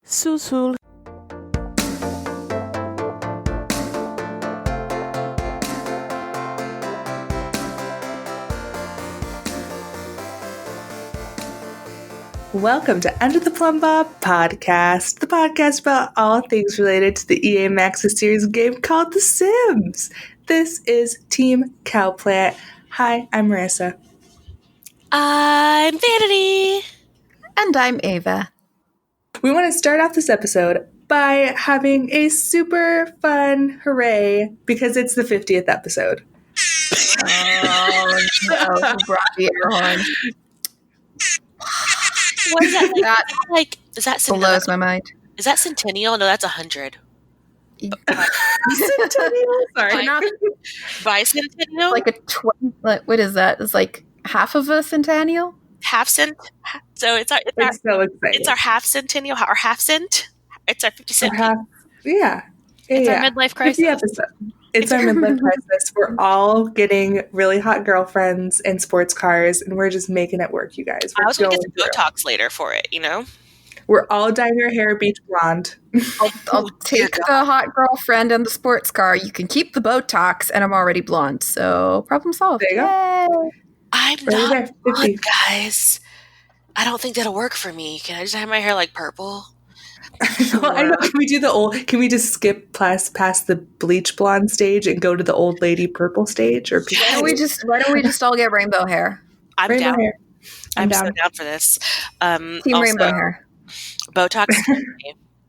Susul. Welcome to Under the Plumbob Podcast, the podcast about all things related to the EA Maxis series game called The Sims. This is Team Cowplant. Hi, I'm Marissa. I'm Vanity. And I'm Ava. We want to start off this episode by having a super fun hooray because it's the 50th episode. Oh, no. Who brought the air horn? What is that? Is that Blows my mind. Is that centennial? No, that's 100. Centennial? Sorry. Bicentennial? Like a 20, what is that? It's like half of a centennial? Half cent. So it's our so exciting. It's our half centennial, our half cent. It's our 50 cent. It's our midlife crisis. It's our midlife crisis. We're all getting really hot girlfriends and sports cars, and we're just making it work, you guys. I was going to get some Botox later for it, you know? We're all dyeing our hair beach blonde. I'll take the hot girlfriend and the sports car. You can keep the Botox, and I'm already blonde, so problem solved. There you go. I'm not blonde, guys. I don't think that'll work for me. Can I just have my hair like purple? Well, I know. Can we just skip past the bleach blonde stage and go to the old lady purple stage? Or why don't we just all get rainbow hair? I'm rainbow down. Hair. I'm so down for this. Team also, rainbow hair. Botox,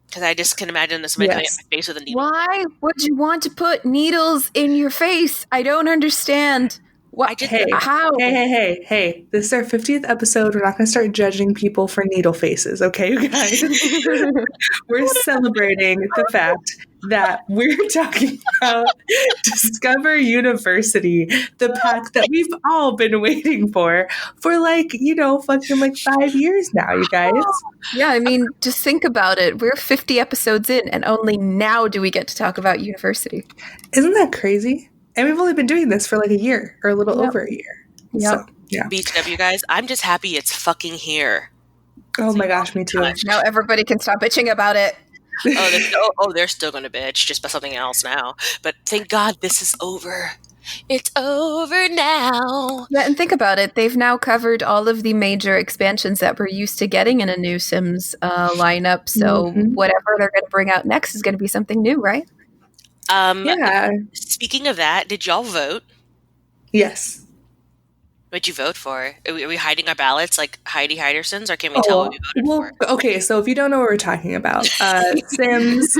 because I just can imagine this coming at my face with a needle. Why would you want to put needles in your face? I don't understand. What? How? Hey. This is our 50th episode. We're not going to start judging people for needle faces, okay, you guys? We're celebrating the fact that we're talking about Discover University, the pack that we've all been waiting for fucking 5 years now, you guys. Yeah, I mean, just think about it. We're 50 episodes in, and only now do we get to talk about university. Isn't that crazy? And we've only been doing this for like a year or a little over a year. Yep. So, yeah. BTW, guys, I'm just happy it's fucking here. Oh my gosh, me too. Now everybody can stop bitching about it. They're still going to bitch just about something else now. But thank God this is over. It's over now. Yeah, and think about it. They've now covered all of the major expansions that we're used to getting in a new Sims lineup. So whatever they're going to bring out next is going to be something new, right? Speaking of that, did y'all vote? Yes. What'd you vote for? Are we hiding our ballots like Heidi Heiderson's, or can we tell what we voted for? Okay, so if you don't know what we're talking about, Sims...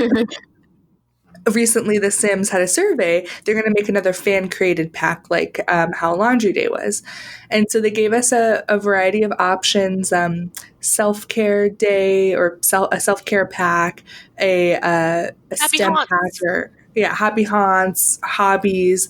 Recently, The Sims had a survey. They're going to make another fan-created pack like how Laundry Day was. And so they gave us a variety of options, self-care day or a self-care pack, a STEM pack, happy haunts, hobbies.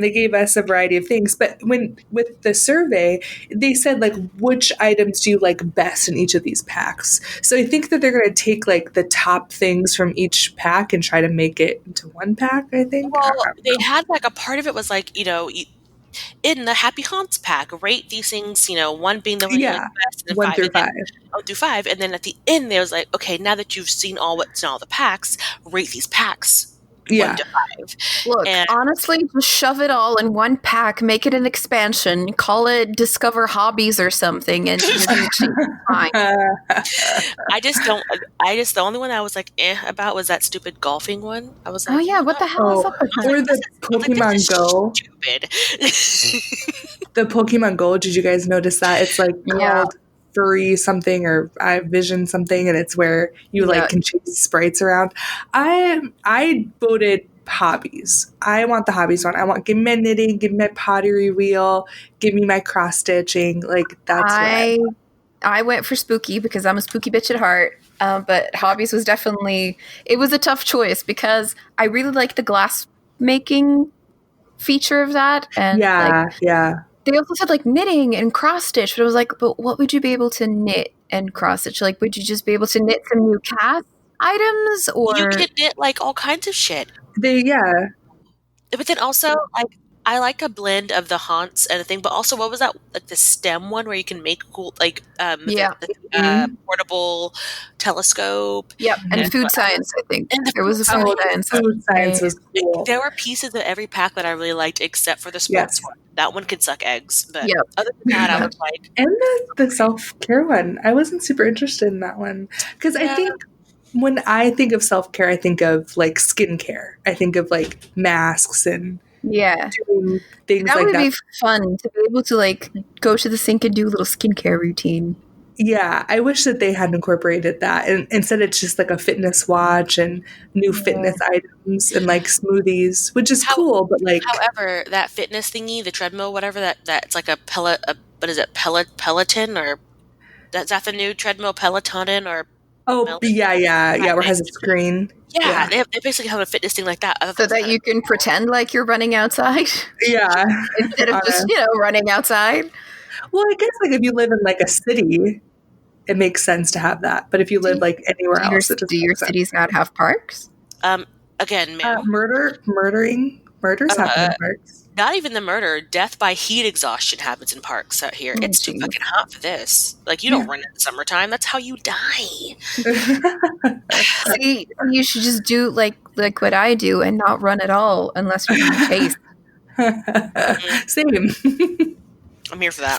They gave us a variety of things. But with the survey, they said, which items do you like best in each of these packs? So I think that they're going to take, the top things from each pack and try to make it into one pack, I think. Well, they had, a part of it was, in the Happy Haunts pack, rate these things, one being the one you like best, and 1 through 5. 1 through 5. And then at the end, there was okay, now that you've seen all the packs, rate these packs. 1 to 5. Look, honestly, just shove it all in one pack, make it an expansion, call it Discover Hobbies or something, and you're fine. The only one I was about was that stupid golfing one. I was oh yeah, what the hell is up with that? Or the Pokemon Go. Stupid. The Pokemon Go, did you guys notice that? It's called Furry something or Vision something, and it's where you can chase sprites around. I voted hobbies. I want the hobbies one. give me my knitting, give me my pottery wheel, give me my cross stitching. That's I went for spooky because I'm a spooky bitch at heart. But hobbies was it was a tough choice because I really like the glass making feature of that. And they also said knitting and cross stitch, but I was but what would you be able to knit and cross stitch? Would you just be able to knit some new cast items, or you could knit all kinds of shit. But then also I like a blend of the haunts and the thing, but also what was that, like the STEM one where you can make cool, like portable telescope. Yep, and food science, I think. And there was a food science. Food science was cool. There were pieces of every pack that I really liked, except for the sports one. That one could suck eggs, but other than that, I was like. And the self-care one, I wasn't super interested in that one because I think when I think of self-care, I think of like skincare. I think of like masks and doing things that like would that. Be fun to be able to like go to the sink and do a little skincare routine. Yeah, I wish that they had incorporated that. And instead, it's just like a fitness watch and new fitness items and like smoothies, which is cool. But like, however, that fitness thingy, the treadmill, whatever that's like a pellet. What is it? Peloton or is that the new treadmill? Pelotonin or? Oh yeah, where it has a screen. Yeah, they basically have a fitness thing like that. So that you can pretend like you're running outside. Yeah, instead of just running outside. Well, I guess like if you live in like a city, it makes sense to have that. But if you live like anywhere else, do your cities not have parks? Again, murders happen in parks. Not even the murder. Death by heat exhaustion happens in parks out here. It's too fucking hot for this. Like, you don't run in the summertime. That's how you die. See, you should just do like what I do and not run at all unless you're being chased. Same. I'm here for that.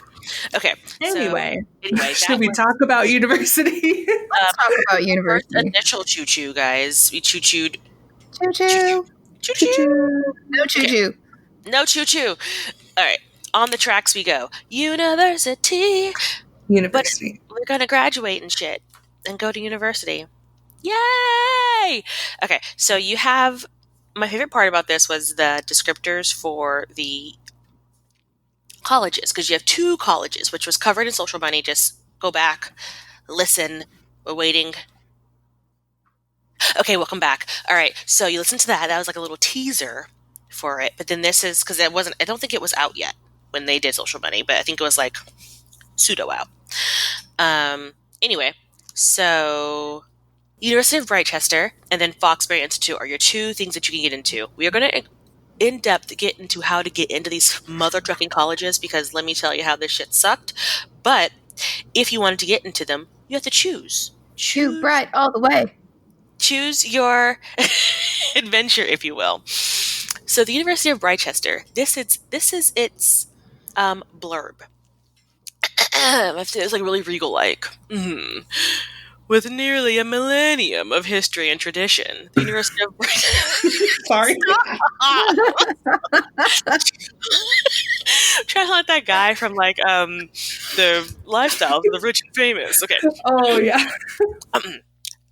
Okay. Anyway, should we talk about university? Let's talk about university. Initial choo-choo, guys. We choo-chooed. Choo-choo. Choo-choo. No choo-choo. Okay. No choo-choo. All right. On the tracks we go. University. But we're going to graduate and shit and go to university. Yay! Okay. So you have... My favorite part about this was the descriptors for the colleges, because you have 2 colleges, which was covered in Social Money. Just go back, listen. We're waiting. Okay, welcome back. All right. So you listen to that. That was like a little teaser for it, but then this is because I don't think it was out yet when they did Social Money, but I think it was like pseudo out. Anyway, so University of Brightchester and then Foxbury Institute are your 2 things that you can get into. We are going to in depth get into how to get into these mother trucking colleges, because let me tell you how this shit sucked. But if you wanted to get into them, you have to choose Bright all the way. Choose your adventure, if you will. So the University of Brightchester, this is its blurb. It's like really regal-like. With nearly a millennium of history and tradition, the University of Brightchester... Sorry. Trying to like that guy from like the Lifestyles of the Rich and Famous. Okay. Oh yeah.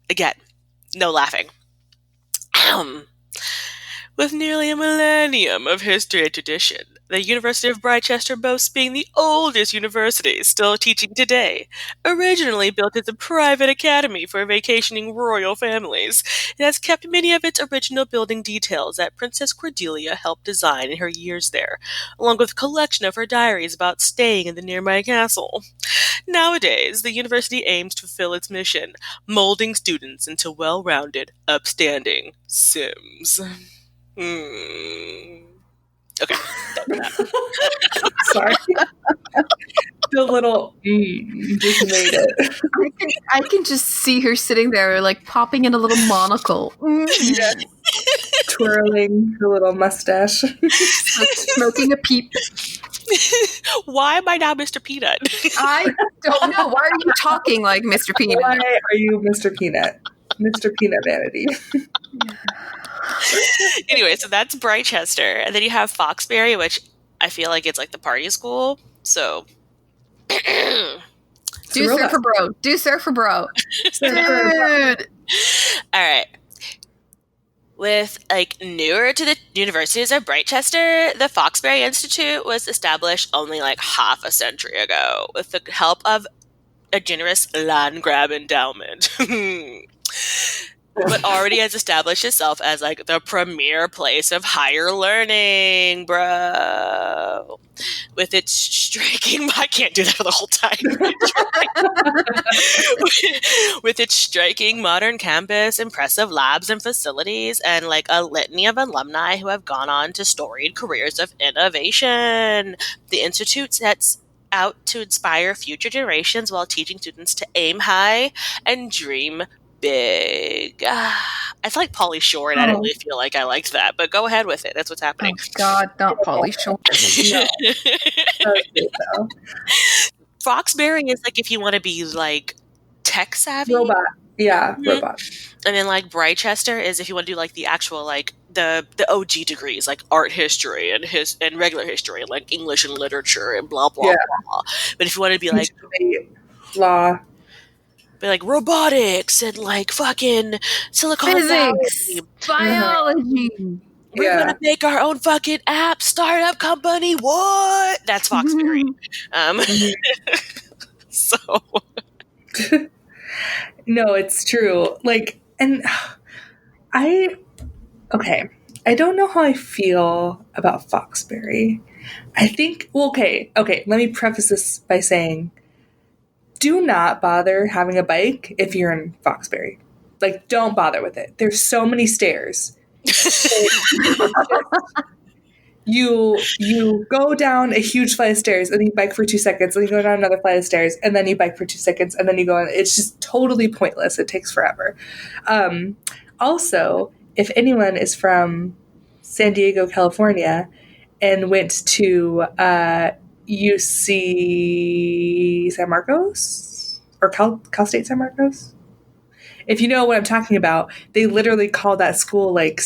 Again, no laughing. With nearly a millennium of history and tradition, the University of Brightchester boasts being the oldest university still teaching today. Originally built as a private academy for vacationing royal families, it has kept many of its original building details that Princess Cordelia helped design in her years there, along with a collection of her diaries about staying in the nearby castle. Nowadays, the university aims to fulfill its mission, molding students into well-rounded, upstanding Sims. Okay. Sorry. The little just made it. I can just see her sitting there, like popping in a little monocle, twirling her little mustache, smoking a peep. Why am I now Mr. Peanut? I don't know. Why are you talking like Mr. Peanut? Why are you Mr. Peanut? Mr. Peanut Vanity. Anyway, so that's Brightchester. And then you have Foxbury, which I feel like it's like the party school. So do surfer bro. Do surfer bro. Dude. All right. With like newer to the universities of Brightchester, the Foxbury Institute was established only like half a century ago with the help of a generous land grab endowment. but already has established itself as like the premier place of higher learning, bro. With its striking, I can't do that for the whole time. With its striking modern campus, impressive labs and facilities, and like a litany of alumni who have gone on to storied careers of innovation. The Institute sets out to inspire future generations while teaching students to aim high and dream big. I feel like Pauly Shore, and I didn't really feel like I liked that, but go ahead with it. That's what's happening. Oh God, not Pauly Shore. No. Foxbury is like if you want to be like tech savvy. Robot. Yeah, robot. And then like Brychester is if you want to do like the actual like the OG degrees, like art history and regular history, and like English and literature and blah blah blah. But if you want to be like law, but like robotics and like fucking Silicon physics, biology. We're gonna make our own fucking app, startup company. What? That's Foxbury. So no, it's true. Like, and I don't know how I feel about Foxbury. I think, well, okay, let me preface this by saying, do not bother having a bike if you're in Foxbury. Like, don't bother with it. There's so many stairs. You go down a huge flight of stairs and then you bike for 2 seconds, and you go down another flight of stairs and then you bike for 2 seconds and then you go on. It's just totally pointless. It takes forever. Also, if anyone is from San Diego, California, and went to UC San Marcos or Cal State San Marcos, if you know what I'm talking about, they literally call that school like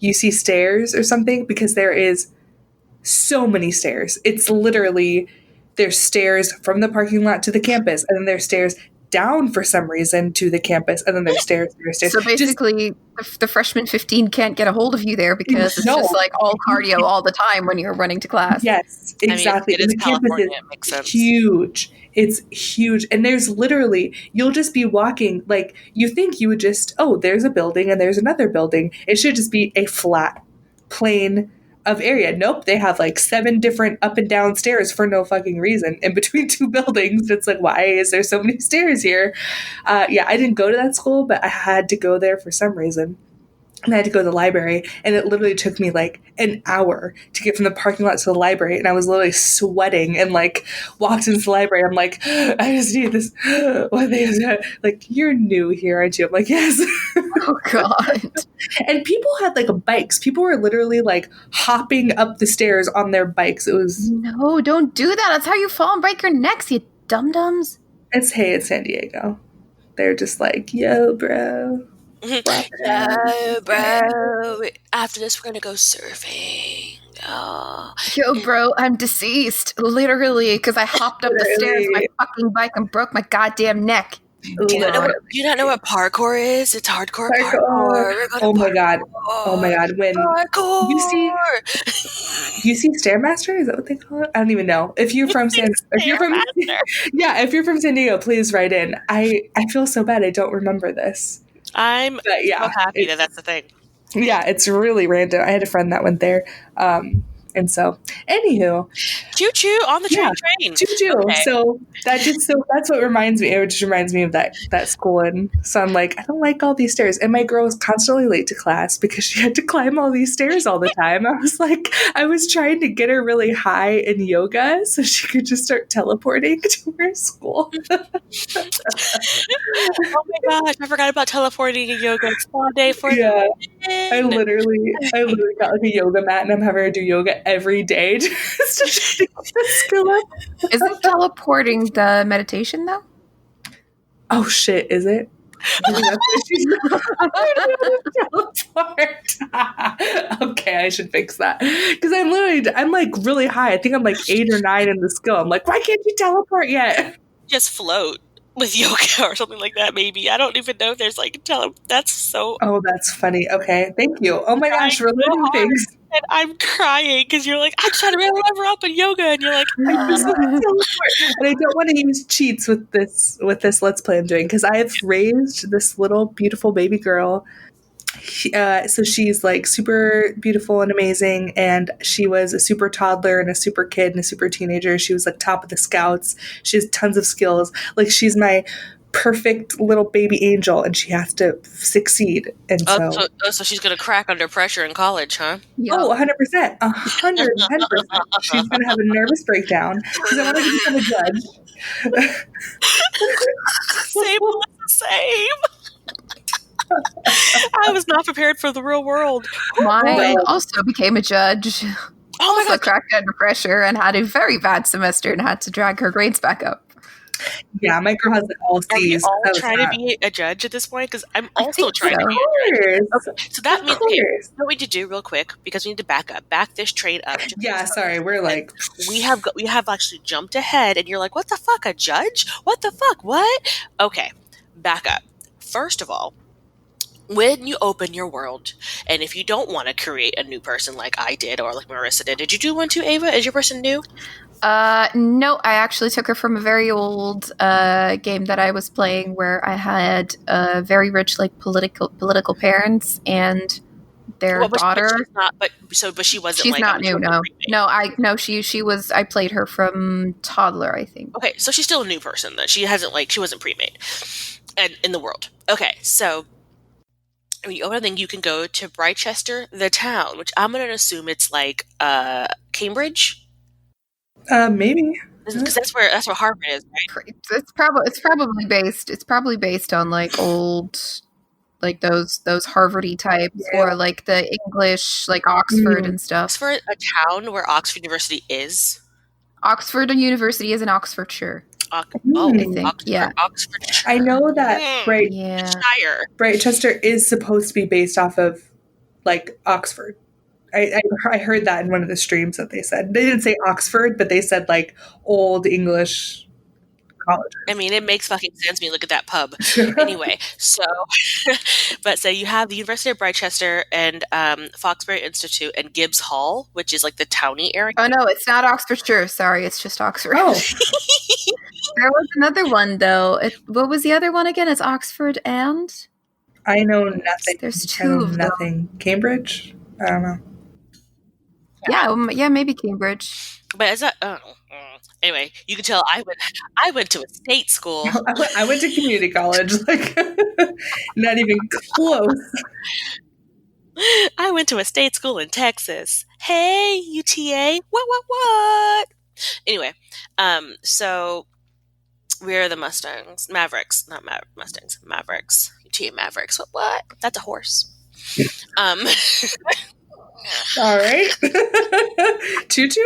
UC Stairs or something, because there is so many stairs. It's literally, there's stairs from the parking lot to the campus, and then there's stairs down for some reason to the campus, and then there's stairs. So basically, the freshman 15 can't get a hold of you there because it's just like all cardio all the time when you're running to class. Yes, exactly. I mean, it is California. It makes sense. Huge. It's huge. And there's literally, you'll just be walking, like, you think you would just, oh, there's a building and there's another building. It should just be a flat plane of area. Nope, they have like 7 different up and down stairs for no fucking reason in between 2 buildings. It's like, why is there so many stairs here? I didn't go to that school, but I had to go there for some reason. And I had to go to the library, and it literally took me like an hour to get from the parking lot to the library. And I was literally sweating and like walked into the library. I'm like, I just need this. What is that? Like, you're new here, aren't you? I'm like, yes. Oh God. And people had like bikes. People were literally like hopping up the stairs on their bikes. It was no, don't do that. That's how you fall and break your necks, you dum-dums. It's San Diego. They're just like, yo, bro. No, bro. After this, we're gonna go surfing. Oh. Yo, bro, I'm deceased. Literally, because I hopped up the stairs on my fucking bike and broke my goddamn neck. Do you not know what parkour is? It's hardcore parkour. Oh my god. When parkour. you see Stairmaster, is that what they call it? I don't even know. If you're from San Diego, please write in. I feel so bad I don't remember this. I'm so happy that's the thing. Yeah, it's really random. I had a friend that went there. And so, anywho, choo-choo on the train. Choo-choo. Okay. So that's what reminds me. It just reminds me of that school. And so I'm like, I don't like all these stairs. And my girl was constantly late to class because she had to climb all these stairs all the time. I was trying to get her really high in yoga so she could just start teleporting to her school. Oh my gosh, I forgot about teleporting in yoga. It's all day for I literally got like a yoga mat, and I'm having her do yoga every day just to get the skill up. Isn't teleporting the meditation though? Oh shit, is it? Okay, I should fix that. Because I'm like really high. I think I'm like 8 or 9 in the skill. I'm like, why can't you teleport yet? Just float with yoga or something like that, maybe. I don't even know if there's like that's so. Oh, that's funny. Okay, thank you. Oh my gosh, we're learning things. And I'm crying because you're like, I'm trying to level up in yoga, and you're like, This is so important. And I don't want to use cheats with this Let's Play I'm doing, because I have raised this little beautiful baby girl. So she's like super beautiful and amazing, and she was a super toddler and a super kid and a super teenager. She was like top of the scouts. She has tons of skills. Like, she's my perfect little baby angel, and she has to succeed. And so she's gonna crack under pressure in college, huh? Yep. Oh, 100%. 110%. She's going to have a nervous breakdown because I want her to become a judge. Same, same. I was not prepared for the real world. Mine also became a judge. Oh my Also god! cracked under pressure and had a very bad semester and had to drag her grades back up. Yeah, my girl has like all Are we C's. all trying to be a judge at this point? Because I'm also think trying to so. be a judge. Of Okay, so that means, course. what we need to do real quick, because we need to back this train up. Yeah, sorry, we're like, We have actually jumped ahead, and you're like, what the fuck, a judge? What the fuck, what? Okay, back up. First of all, when you open your world, and if you don't want to create a new person like I did or like Marissa did you do one too, Ava? Is your person new? No, I actually took her from a very old game that I was playing where I had very rich, like political parents and their daughter. But she wasn't. She's like, not new. No, she was. I played her from toddler, I think. Okay, so she's still a new person then. She wasn't pre-made, and in the world. Okay, so when you open a thing, you can go to Brightchester, the town, which I'm going to assume it's like Cambridge. maybe. Because that's where Harvard is, right? It's probably based on like old, like those Harvard-y types, or like the English, like Oxford and stuff. Oxford, a town where Oxford University is. Oxford University is in Oxfordshire. I think, Oxfordshire. I know that Brightchester is supposed to be based off of like Oxford. I heard that in one of the streams that they said. They didn't say Oxford, but they said like old English colleges. I mean, it makes fucking sense when you look at that pub. Anyway, so you have the University of Brightchester and Foxbury Institute and Gibbs Hall, which is like the towny area. Oh no, it's not Oxfordshire. Sorry, it's just Oxford. Oh. There was another one though. What was the other one again? It's Oxford and? I know nothing. There's two of nothing. them. Cambridge? I don't know. Yeah, maybe Cambridge. But is that? Anyway, you can tell I went to a state school. I went to community college, like not even close. I went to a state school in Texas. Hey, UTA, what? Anyway, so we're the Mavericks, not Mustangs, Mavericks, UTA Mavericks. What? That's a horse. All right. Tutu?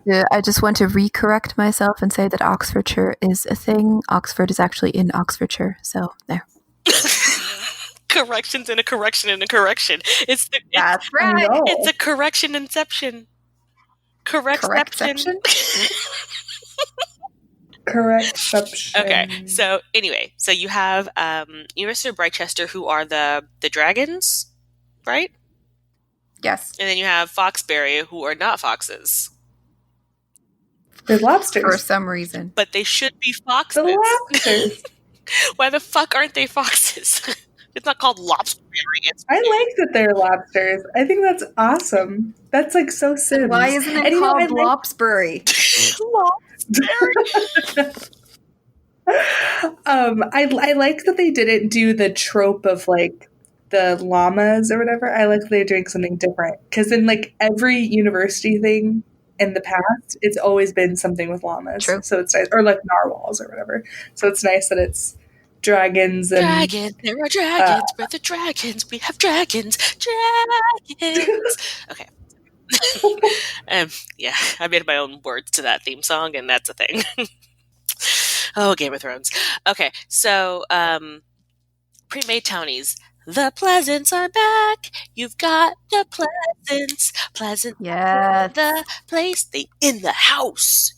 Yeah, I just want to recorrect myself and say that Oxfordshire is a thing. Oxford is actually in Oxfordshire, so there. Corrections in a correction in a correction. That's right. It's a correction inception. Correctception. Correctception. Okay, so anyway, so you have University of Brightchester, who are the dragons, right? Yes. And then you have Foxbury, who are not foxes. They're lobsters. For some reason. But they should be foxes. The lobsters. Why the fuck aren't they foxes? It's not called lobster. I like that they're lobsters. I think that's awesome. That's like so Sims. Why isn't it called Lobsbury? I like that they didn't do the trope of like the llamas or whatever. I like that they're doing something different, because in like every university thing in the past, it's always been something with llamas. True. So it's nice, or like narwhals or whatever. So it's nice that it's dragons and dragons. There are dragons. We're the dragons. We have dragons. Dragons. Okay. Yeah, I made my own words to that theme song, and that's a thing. Oh, Game of Thrones. Okay, so pre-made townies. The Pleasants are back. You've got the Pleasants. Pleasant. Yeah. The place. They in the house.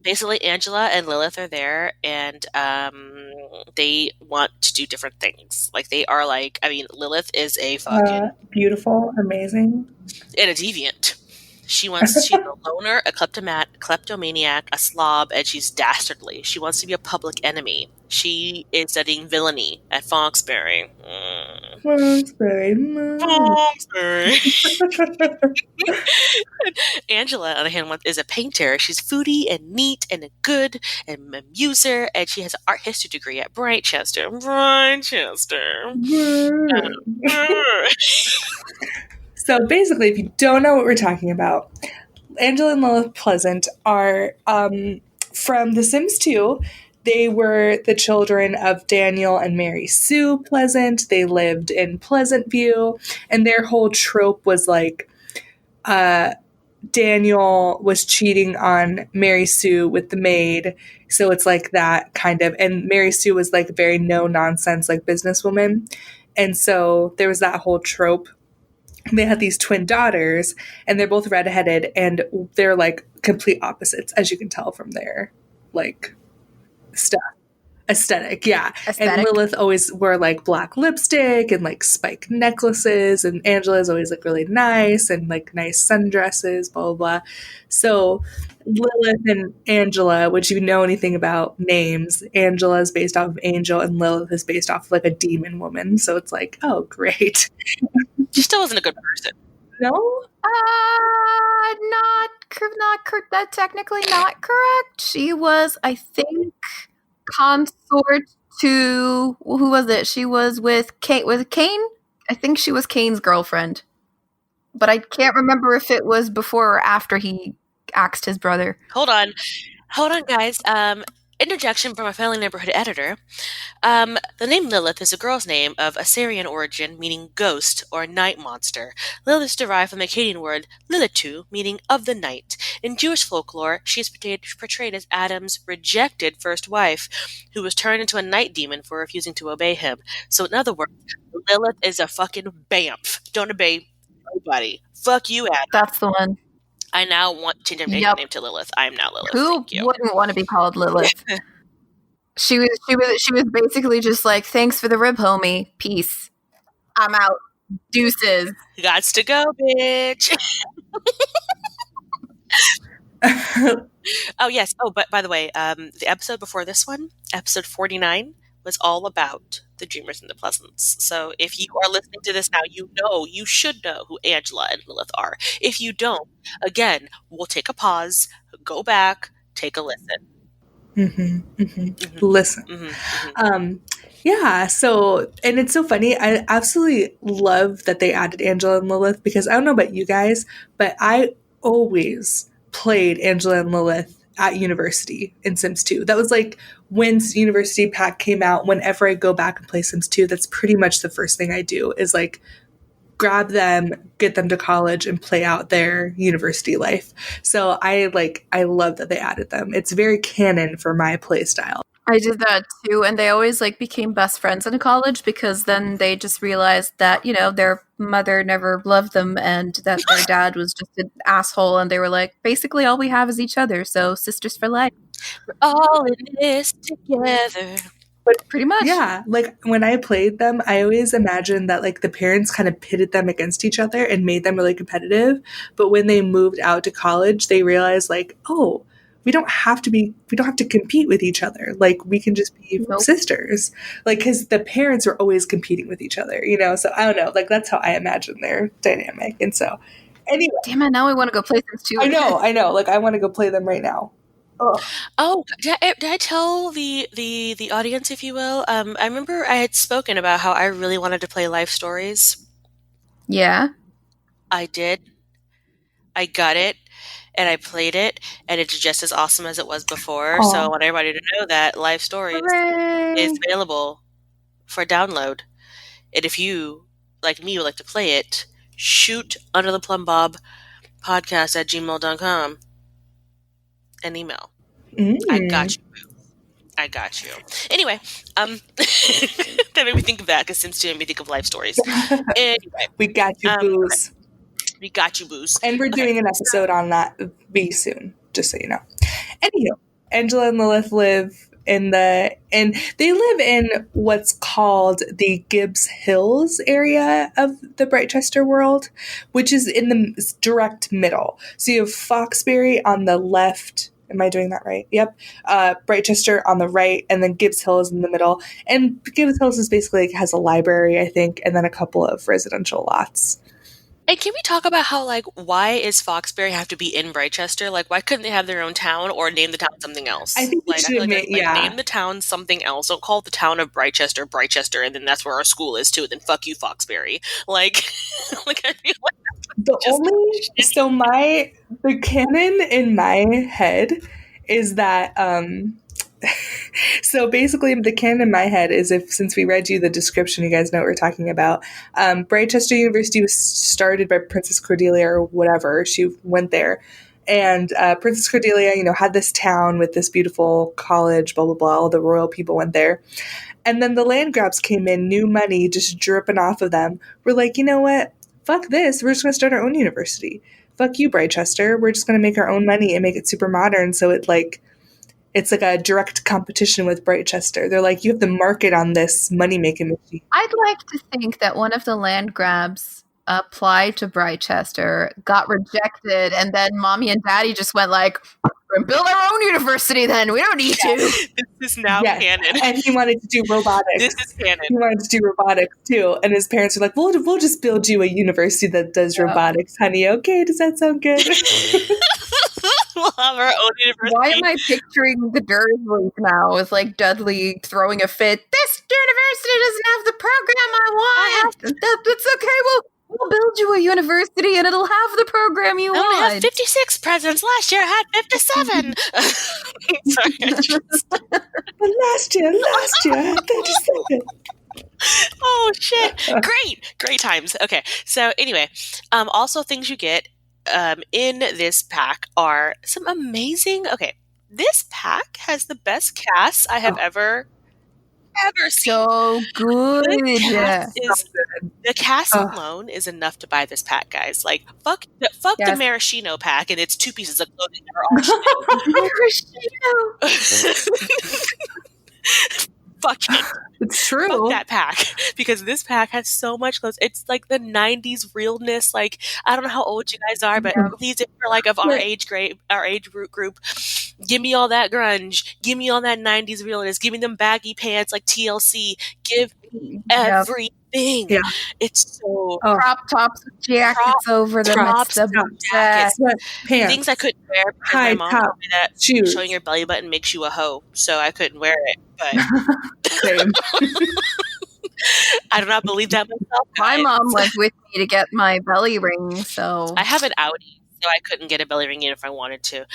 Basically, Angela and Lilith are there, and They want to do different things. Like, they are like, I mean, Lilith is a fucking beautiful, amazing, and a deviant. She's a loner, a kleptomaniac, a slob, and she's dastardly. She wants to be a public enemy. She is studying villainy at Foxbury. Foxbury. Angela, on the other hand, is a painter. She's foodie and neat and good and a muser, and she has an art history degree at Brightchester. So basically, if you don't know what we're talking about, Angela and Lilith Pleasant are from The Sims 2. They were the children of Daniel and Mary Sue Pleasant. They lived in Pleasant View, and their whole trope was like Daniel was cheating on Mary Sue with the maid. So it's like that kind of, and Mary Sue was like a very no-nonsense like businesswoman. And so there was that whole trope. They had these twin daughters, and they're both redheaded, and they're like complete opposites, as you can tell from their like stuff. Aesthetic, yeah. And Lilith always wore like black lipstick and like spike necklaces, and Angela's always like really nice and like nice sundresses, blah, blah, blah. So Lilith and Angela, would you know anything about names? Angela is based off of angel, and Lilith is based off of like a demon woman. So it's like, oh, great. She still wasn't a good person. No? That's technically not correct. She was, I think, consort to, who was it? She was with Kane. I think she was Kane's girlfriend, but I can't remember if it was before or after he axed his brother. Hold on, guys. Interjection from a family neighborhood editor. The name Lilith is a girl's name of Assyrian origin, meaning ghost or night monster. Lilith is derived from the Akkadian word Lilitu, meaning of the night. In Jewish folklore, she is portrayed as Adam's rejected first wife, who was turned into a night demon for refusing to obey him. So in other words, Lilith is a fucking bamf. Don't obey nobody. Fuck you, Adam. That's the one. I now want to change my name to Lilith. I am now Lilith. Who wouldn't want to be called Lilith? She was basically just like, thanks for the rib, homie. Peace. I'm out. Deuces. Gots to go, bitch. Oh, yes. Oh, but by the way, the episode before this one, episode 49, was all about the Dreamers and the Pleasants. So if you are listening to this now, you should know who Angela and Lilith are. If you don't, again, we'll take a pause, go back, take a listen. Listen. Yeah, so, and it's so funny. I absolutely love that they added Angela and Lilith, because I don't know about you guys, but I always played Angela and Lilith at university in Sims 2. That was like when University Pack came out. Whenever I go back and play Sims 2, that's pretty much the first thing I do is like grab them, get them to college, and play out their university life. So I love that they added them. It's very canon for my play style. I did that too, and they always like became best friends in college, because then they just realized that, you know, their mother never loved them and that their dad was just an asshole, and they were like, basically all we have is each other, so sisters for life. We're all in this together. But pretty much. Yeah, like when I played them, I always imagined that like the parents kind of pitted them against each other and made them really competitive. But when they moved out to college, they realized like, oh, we don't have to compete with each other. Like we can just be sisters. Like, because the parents are always competing with each other, you know? So I don't know, like that's how I imagine their dynamic. And so anyway. Damn it, now I want to go play Sims 2. I know. Like I want to go play them right now. Ugh. Oh, did I tell the audience, if you will? I remember I had spoken about how I really wanted to play Life Stories. Yeah. I did. I got it, and I played it, and it's just as awesome as it was before. Aww. So I want everybody to know that Life Stories is available for download. And if you, like me, would like to play it, shoot Under the Plumbob Podcast at gmail.com. an email. I got you. Anyway, that made me think of that, because Sims 2 made me think of Life Stories. Anyway. We got you, booze. We got you, booze. And we're doing an episode on that soon, just so you know. Anywho, Angela and Lilith live and they live in what's called the Gibbs Hills area of the Brightchester world, which is in the direct middle. So you have Foxbury on the left. Am I doing that right? Yep. Brightchester on the right, and then Gibbs Hills in the middle. And Gibbs Hills is basically has a library, I think, and then a couple of residential lots. And can we talk about how, like, why is Foxbury have to be in Brightchester? Like, why couldn't they have their own town or name the town something else? I think like, name the town something else. Don't call the town of Brightchester, and then that's where our school is too. Then fuck you, Foxbury. Like, like I feel like the canon in my head is that so basically the canon in my head is since we read you the description, you guys know what we're talking about. Brightchester University was started by Princess Cordelia or whatever. She went there. And Princess Cordelia, had this town with this beautiful college, blah, blah, blah. All the royal people went there. And then the land grabs came in, new money just dripping off of them. We're like, you know what? Fuck this. We're just going to start our own university. Fuck you, Brightchester. We're just going to make our own money and make it super modern. So it's like a direct competition with Brightchester. They're like, you have the market on this money-making machine. I'd like to think that one of the land grabs applied to Brightchester, got rejected, and then mommy and daddy just went like, we're going to build our own university then. We don't need to. This is now canon. And he wanted to do robotics. This is canon. He wanted to do robotics too. And his parents were like, we'll just build you a university that does robotics, honey. Okay, does that sound good? We'll have our own university. Why am I picturing the Dursleys now with like Dudley throwing a fit? This university doesn't have the program I want. That's okay. We'll build you a university and it'll have the program you want. I only have 56 presidents. Last year I had 57. Sorry. Last year I had 57. Oh, shit. Great times. Okay. So anyway, also things you get in this pack are some amazing... Okay. This pack has the best cast I have ever seen. So good. The cast alone is enough to buy this pack, guys. Like, fuck the maraschino pack, and it's 2 pieces of clothing that are all maraschino. Fuck it. It's true. Fuck that pack, because this pack has so much clothes. It's like the 90s realness. Like, I don't know how old you guys are, but these are like of our age group. Give me all that grunge. Give me all that 90s realness. Give me them baggy pants like TLC. Give me everything. Yeah. It's so... crop tops with jackets over them. Jackets. Things I couldn't wear because my mom told me that showing your belly button makes you a hoe, so I couldn't wear it. But same. I do not believe that myself, My guys. mom went with me to get my belly ring, so... I have an Audi, so I couldn't get a belly ring in if I wanted to.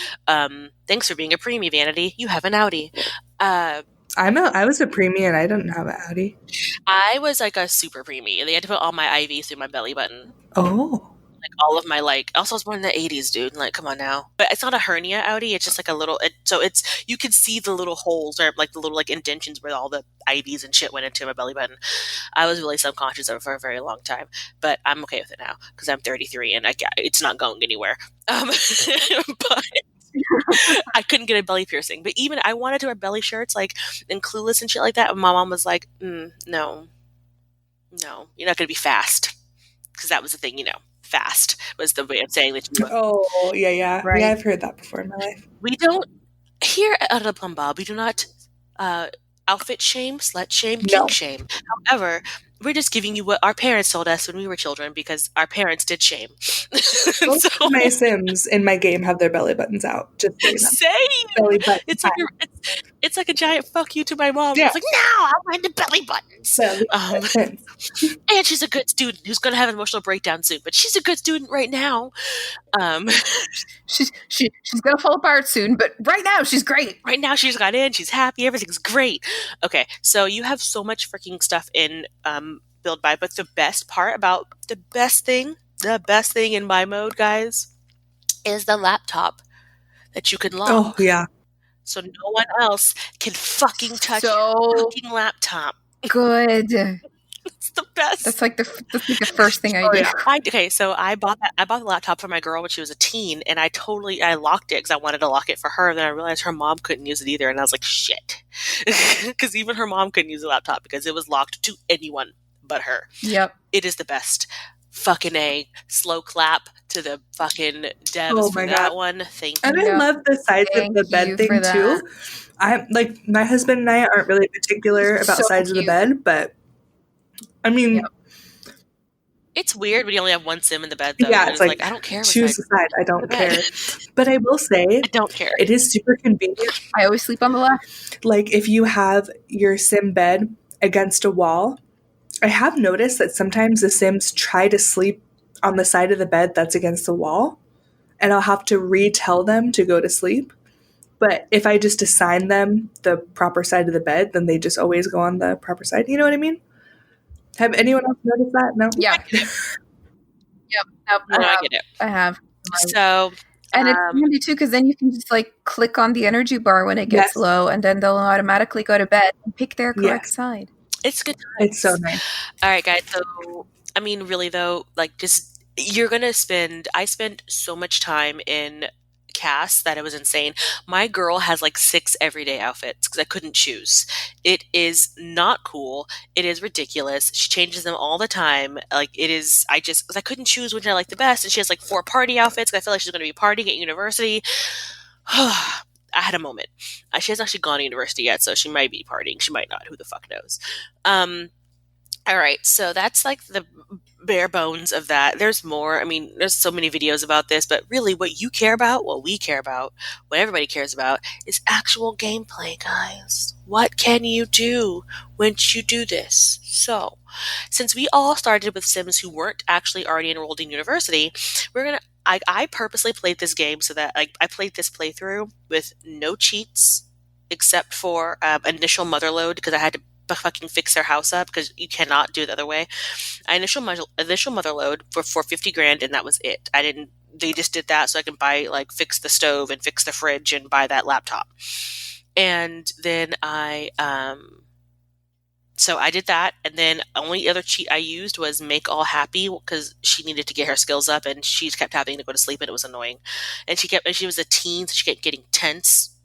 Thanks for being a preemie, Vanity. You have an Audi. I was a preemie and I didn't have an Audi. I was like a super preemie, and they had to put all my IV through my belly button. Oh. Like all of my also I was born in the 80s, dude. Like, come on now. But it's not a hernia Audi. It's just like a little. So it's you can see the little holes or like the little like indentions where all the IVs and shit went into my belly button. I was really subconscious of it for a very long time, but I'm okay with it now because I'm 33 and it's not going anywhere. But I couldn't get a belly piercing. But even I wanted to wear belly shirts like and Clueless and shit like that. And my mom was like, no, you're not going to be fast, because that was the thing, Fast was the way of saying that you were. Oh, yeah. Right. Yeah, I've heard that before in my life. We don't, here at Under the Plumbob, we do not outfit shame, slut shame, kink shame. However, we're just giving you what our parents told us when we were children, because our parents did shame. Most of my Sims in my game have their belly buttons out. Just same. Belly button. It's like a giant fuck you to my mom. Yeah. It's like, no, I want the belly buttons. And she's a good student who's going to have an emotional breakdown soon, but she's a good student right now. She's going to fall apart soon, but right now she's great. Right now she's got in. She's happy. Everything's great. Okay, so you have so much freaking stuff in Build By, but the best part about the best thing in buy mode, guys, is the laptop that you can lock. Oh, yeah. So no one else can fucking touch your fucking laptop. Good. It's the best. That's like the first thing I do. So I bought the laptop for my girl when she was a teen, and I locked it because I wanted to lock it for her. And then I realized her mom couldn't use it either, and I was like, shit, because even her mom couldn't use the laptop because it was locked to anyone but her. Yep, it is the best. Fucking A. Slow clap to the fucking devs for that one. Thank you. And I love the size of the bed thing too. I like my husband and I aren't really particular about size of the bed, but I mean, it's weird when you only have one sim in the bed though. Yeah, it's like I don't care. Choose the side. I don't care. But I will say, I don't care. It is super convenient. I always sleep on the left. Like if you have your sim bed against a wall, I have noticed that sometimes the Sims try to sleep on the side of the bed that's against the wall, and I'll have to retell them to go to sleep. But if I just assign them the proper side of the bed, then they just always go on the proper side. You know what I mean? Have anyone else noticed that? No? Yeah. Yep. Nope, I get it. I have. So... And it's handy too, because then you can just like click on the energy bar when it gets low, and then they'll automatically go to bed and pick their correct side. It's good. It's so nice. All right, guys. So, I mean, really though, like, just you're gonna spend. I spent so much time in cast that it was insane. My girl has like 6 everyday outfits because I couldn't choose. It is not cool. It is ridiculous. She changes them all the time. Like it is. I couldn't choose which I like the best, and she has like 4 party outfits because I feel like she's gonna be partying at university. I had a moment. She hasn't actually gone to university yet, so she might be partying. She might not. Who the fuck knows? All right, so that's like the bare bones of that. There's more. I mean, there's so many videos about this, but really what you care about, what we care about, what everybody cares about is actual gameplay, guys. What can you do once you do this? So, since we all started with Sims who weren't actually already enrolled in university, I purposely played this game so that I played this playthrough with no cheats except for initial mother load because I had to fucking fix their house up because you cannot do it the other way. Initial mother load for 50 grand and that was it. They just did that so I can fix the stove and fix the fridge and buy that laptop. And then so I did that, and then only other cheat I used was make all happy because she needed to get her skills up, and she kept having to go to sleep, and it was annoying. And she was a teen, so she kept getting tense.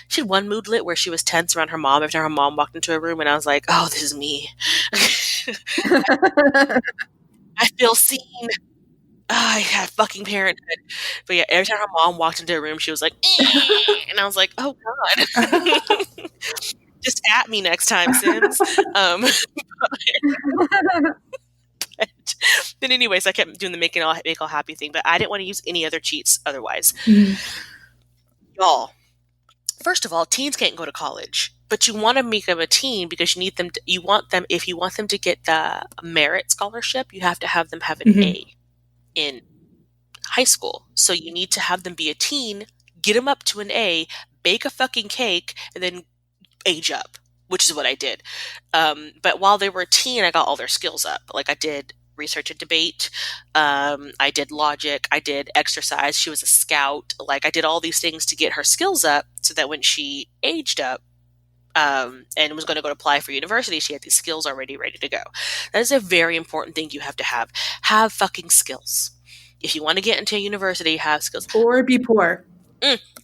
She had one moodlet where she was tense around her mom every time her mom walked into a room, and I was like, "Oh, this is me. I feel seen. I have fucking parenthood." But yeah, every time her mom walked into a room, she was like, and I was like, "Oh God." Just at me next time, Sims. But anyways, I kept doing the make all happy thing, but I didn't want to use any other cheats otherwise. Y'all, first of all, teens can't go to college, but you want to make them a teen because if you want them to get the merit scholarship, you have to have them have an A in high school. So you need to have them be a teen, get them up to an A, bake a fucking cake, and then age up, which is what I did. But while they were a teen, I got all their skills up. Like I did research and debate. I did logic. I did exercise. She was a scout. Like I did all these things to get her skills up so that when she aged up and was going to go to apply for university, she had these skills already ready to go. That is a very important thing you have to have. Have fucking skills. If you want to get into a university, have skills. Or be poor.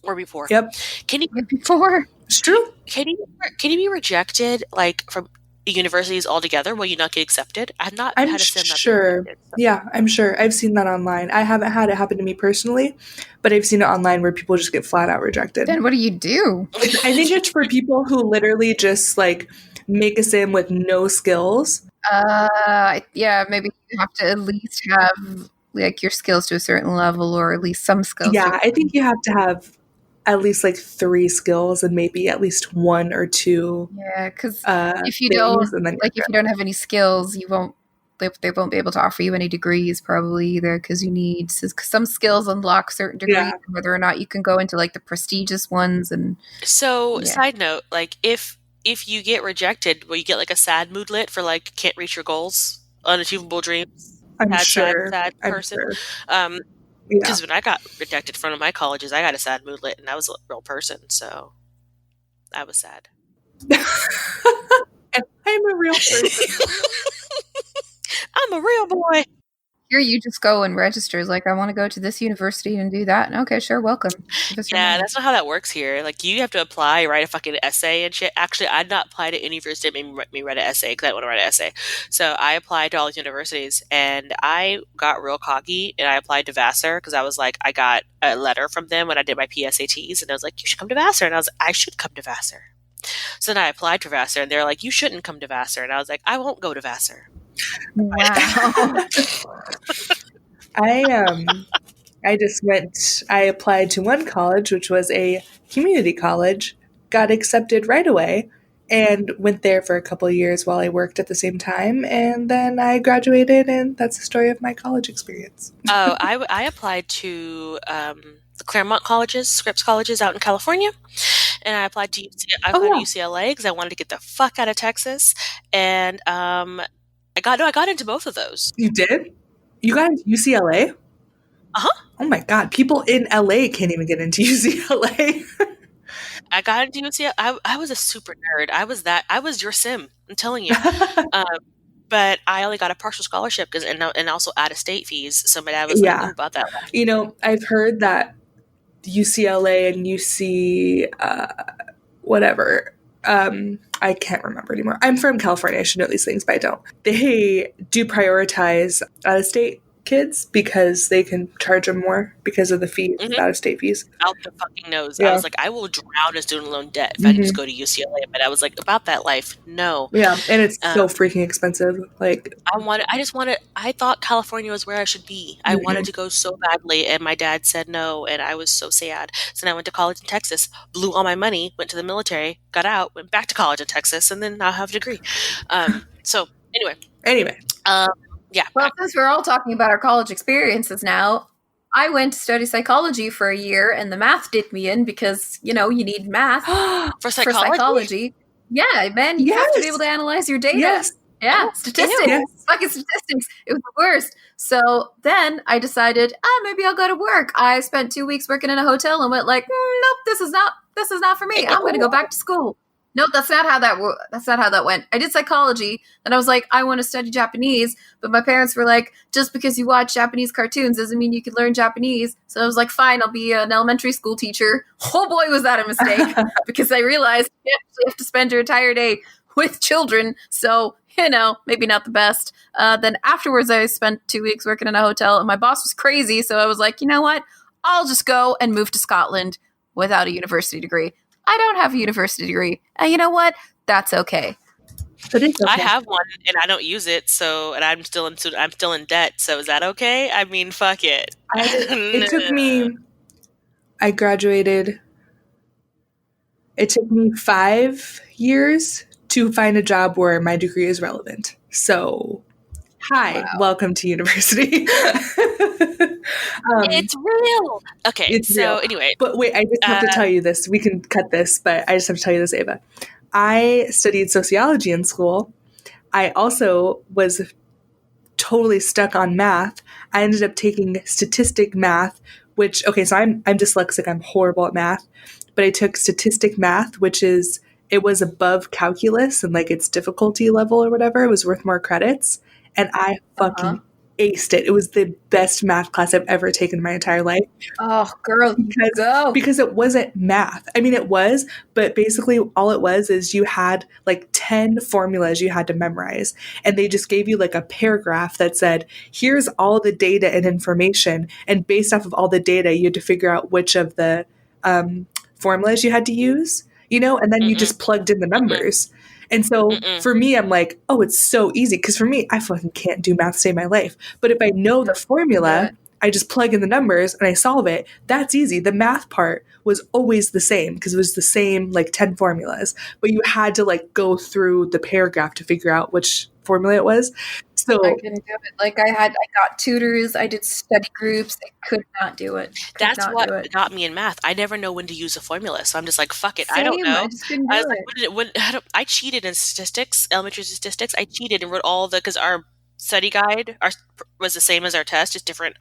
Or be poor. Yep. Can you be poor? It's true. Can you be rejected from universities altogether? Will you not get accepted? I've not had a sim not be rejected, so. Yeah, I'm sure. I've seen that online. I haven't had it happen to me personally, but I've seen it online where people just get flat out rejected. Then what do you do? I think it's for people who literally just make a sim with no skills. Yeah, maybe you have to at least have your skills to a certain level, or at least some skills. Yeah, I think you have to have at least 3 skills and maybe at least 1 or 2. Yeah, because if you don't if you don't have any skills, they won't be able to offer you any degrees probably either, because you need some skills unlock certain degrees, whether or not you can go into the prestigious ones. And so, side note, if you get rejected, will you get a sad moodlet for can't reach your goals, unachievable dreams? I'm sure. Sad person. Because when I got rejected in front of my colleges, I got a sad moodlet, and I was a real person, so I was sad. And I'm a real person. a real boy. Here you just go and register. Like, I want to go to this university and do that. And okay, sure, welcome. Give us your Yeah, money. that's not how that works here. Like, you have to apply, write a fucking essay and shit. Actually, I'd not apply to any university that made me write an essay because I want to write an essay. So I applied to all these universities, and I got real cocky, and I applied to Vassar because I was like, I got a letter from them when I did my PSATs, and I was like, you should come to Vassar. And I was like, I should come to Vassar. So then I applied for Vassar, and they're like, you shouldn't come to Vassar. And I was like, I won't go to Vassar. Wow. I applied to one college, which was a community college, got accepted right away, and went there for a couple of years while I worked at the same time, and then I graduated, and that's the story of my college experience. Oh, I applied to the Claremont colleges, Scripps colleges out in California, and I applied to UCLA because I wanted to get the fuck out of Texas, and I got into both of those. You did? You got into UCLA? Uh-huh. Oh my god, people in LA can't even get into UCLA. I got into UCLA. I was a super nerd. I was your sim. I'm telling you. But I only got a partial scholarship and also out of state fees. So my dad was like, "Ooh, about that." You know, I've heard that UCLA and UC whatever. I can't remember anymore. I'm from California. I should know these things, but I don't. They do prioritize out-of-state kids because they can charge them more because of the fees, out-of-state fees. Out the fucking nose. Yeah. I was like, I will drown in student loan debt if I just go to UCLA. But I was like, about that life, no. Yeah, and it's so freaking expensive. Like, I thought California was where I should be. I wanted to go so badly, and my dad said no, and I was so sad. So then I went to college in Texas, blew all my money, went to the military, got out, went back to college in Texas, and then now I have a degree. So anyway. Yeah. Well, since we're all talking about our college experiences now, I went to study psychology for a year, and the math did me in because, you need math for psychology. Yeah, man, you have to be able to analyze your data. Yes. Yeah, statistics. Yes. Fucking statistics. It was the worst. So then I decided, maybe I'll go to work. I spent 2 weeks working in a hotel and went like, nope, this is not for me. I'm going to go back to school. No, that's not how that went. I did psychology, and I was like, I want to study Japanese, but my parents were like, just because you watch Japanese cartoons doesn't mean you can learn Japanese. So I was like, fine, I'll be an elementary school teacher. Oh boy, was that a mistake, because I realized you actually have to spend your entire day with children. So, maybe not the best. Then afterwards, I spent 2 weeks working in a hotel, and my boss was crazy. So I was like, you know what? I'll just go and move to Scotland without a university degree. I don't have a university degree. And you know what? That's okay. But it's okay. I have one and I don't use it, and I'm still in debt. So is that okay? I mean, fuck it. It took me. I graduated. It took me 5 years to find a job where my degree is relevant. So, hi, welcome to university. It's real. Okay, it's real. Anyway. But wait, I just have to tell you this. We can cut this, but I just have to tell you this, Ava. I studied sociology in school. I also was totally stuck on math. I ended up taking statistic math, which, so I'm dyslexic. I'm horrible at math. But I took statistic math, it was above calculus and like its difficulty level or whatever. It was worth more credits. And I fucking aced it. It was the best math class I've ever taken in my entire life. Oh, girl, because it wasn't math. I mean, it was, but basically all it was is you had like 10 formulas you had to memorize. And they just gave you like a paragraph that said, here's all the data and information. And based off of all the data, you had to figure out which of the formulas you had to use, and then you just plugged in the numbers. And so for me, I'm like, oh, it's so easy. Because for me, I fucking can't do math to save my life. But if I know the formula, I just plug in the numbers and I solve it. That's easy. The math part was always the same because it was the same like 10 formulas. But you had to like go through the paragraph to figure out which formula it was. So I couldn't do it. Like I got tutors. I did study groups. I could not do it. That's what got me in math. I never know when to use a formula. So I'm just like, fuck it. Same. I don't know. I just couldn't do it. I cheated in statistics, elementary statistics. I cheated and wrote because our study guide was the same as our test, just different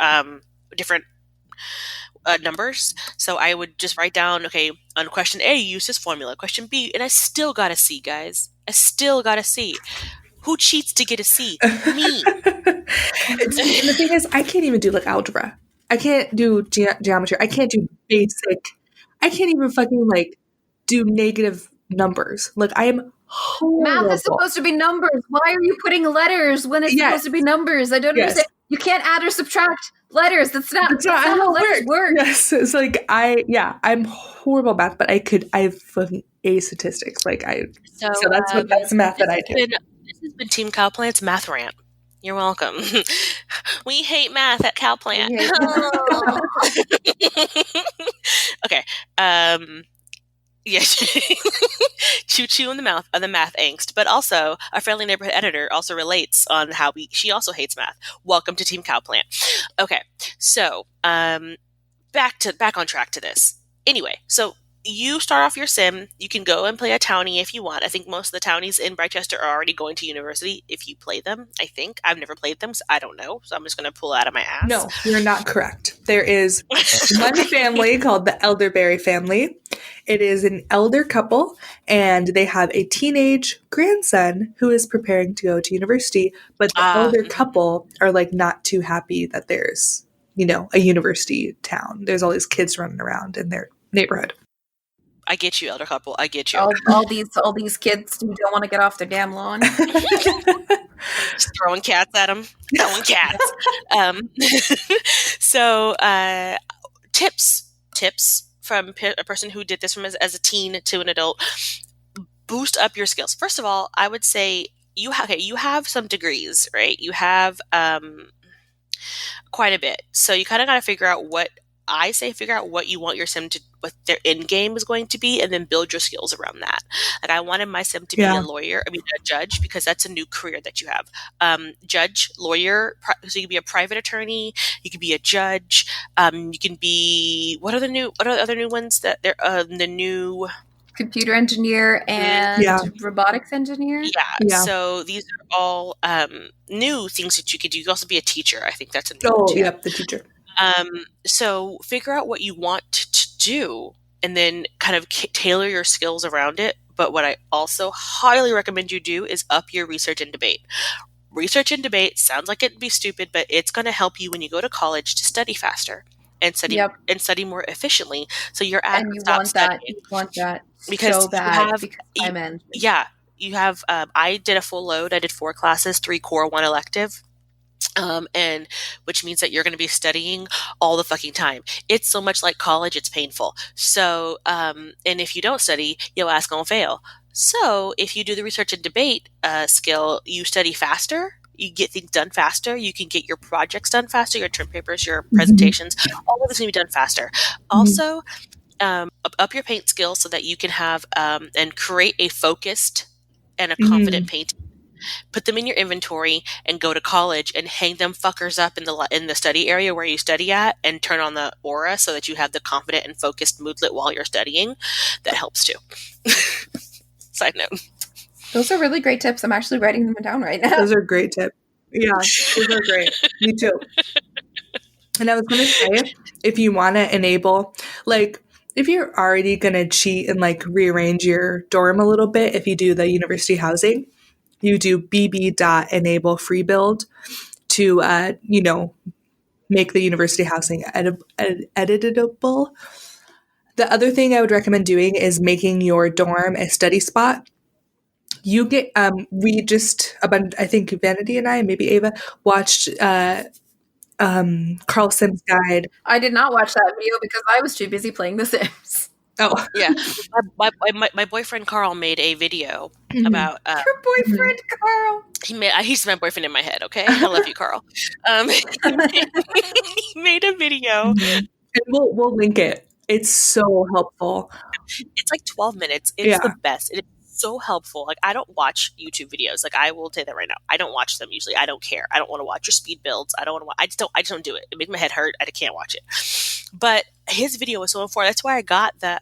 numbers. So I would just write down, okay, on question A, you use this formula. Question B, and I still got a C, guys. I still got a C. Who cheats to get a C? Me. And the thing is, I can't even do like algebra. I can't do geometry. I can't do basic. I can't even fucking like do negative numbers. Like I am horrible. Math is supposed to be numbers. Why are you putting letters when it's supposed to be numbers? I don't understand. You can't add or subtract letters. That's not how letters work. Yes, it's like I'm horrible at math, but I fucking A statistics. Like so that's the math that I do. This has been Team Cowplant's math rant. You're welcome. We hate math at Cowplant. Okay. Yeah. Choo-choo in the mouth of the math angst. But also, our friendly neighborhood editor also relates on how she also hates math. Welcome to Team Cowplant. Okay. So, back on track to this. Anyway, so you start off your sim. You can go and play a townie if you want. I think most of the townies in Britechester are already going to university if you play them, I think. I've never played them, so I don't know. So I'm just going to pull it out of my ass. No, you're not correct. There is one family called the Elderberry family. It is an elder couple, and they have a teenage grandson who is preparing to go to university. But the elder couple are like not too happy that there's, a university town. There's all these kids running around in their neighborhood. I get you, elder couple. I get you. All these kids who don't want to get off their damn lawn. Just throwing cats at them. Throwing cats. So, tips from a person who did this from as a teen to an adult. Boost up your skills. First of all, I would say you have some degrees, right? You have quite a bit. So you kind of got to figure out what you want your sim to, what their end game is going to be, and then build your skills around that. Like I wanted my sim to be a judge, because that's a new career that you have. Judge, lawyer, so you can be a private attorney, you can be a judge, you can be, what are the other new ones that they're, the new computer engineer and robotics engineer. Yeah. So these are all new things that you could do. You can also be a teacher. I think that's a new one too. Yep, the teacher. So figure out what you want to do and then kind of tailor your skills around it. But what I also highly recommend you do is up your research and debate. Research and debate sounds like it'd be stupid, but it's going to help you when you go to college to study faster and study more efficiently. So you're at and you want that because so bad you have I did a full load. I did 4 classes, 3 core, 1 elective. And which means that you're going to be studying all the fucking time. It's so much like college, it's painful. So, and if you don't study, you'll ask on fail. So if you do the research and debate skill, you study faster, you get things done faster, you can get your projects done faster, your term papers, your presentations, all of this can be done faster. Also, up your paint skills so that you can have and create a focused and a confident painting. Put them in your inventory and go to college and hang them fuckers up in the study area where you study at, and turn on the aura so that you have the confident and focused moodlet while you're studying. That helps too. Side note. Those are really great tips. I'm actually writing them down right now. Those are great tips. Yeah, those are great. Me too. And I was going to say, if you want to enable, like, if you're already going to cheat and like rearrange your dorm a little bit, if you do the university housing, you do bb.enable free build to, make the university housing editable. The other thing I would recommend doing is making your dorm a study spot. You get, I think Vanity and I, maybe Ava, watched Carl Sims' guide. I did not watch that video because I was too busy playing The Sims. Oh yeah, my boyfriend Carl made a video about your boyfriend Carl. He's my boyfriend in my head. Okay, I love you, Carl. He made a video, and we'll link it. It's so helpful. It's like 12 minutes. It's the best. It's so helpful. Like I don't watch YouTube videos. Like I will say that right now. I don't watch them usually. I don't care. I don't want to watch your speed builds. I don't want to watch. I just don't do it. It makes my head hurt. I can't watch it. But his video was so informative. That's why I got the.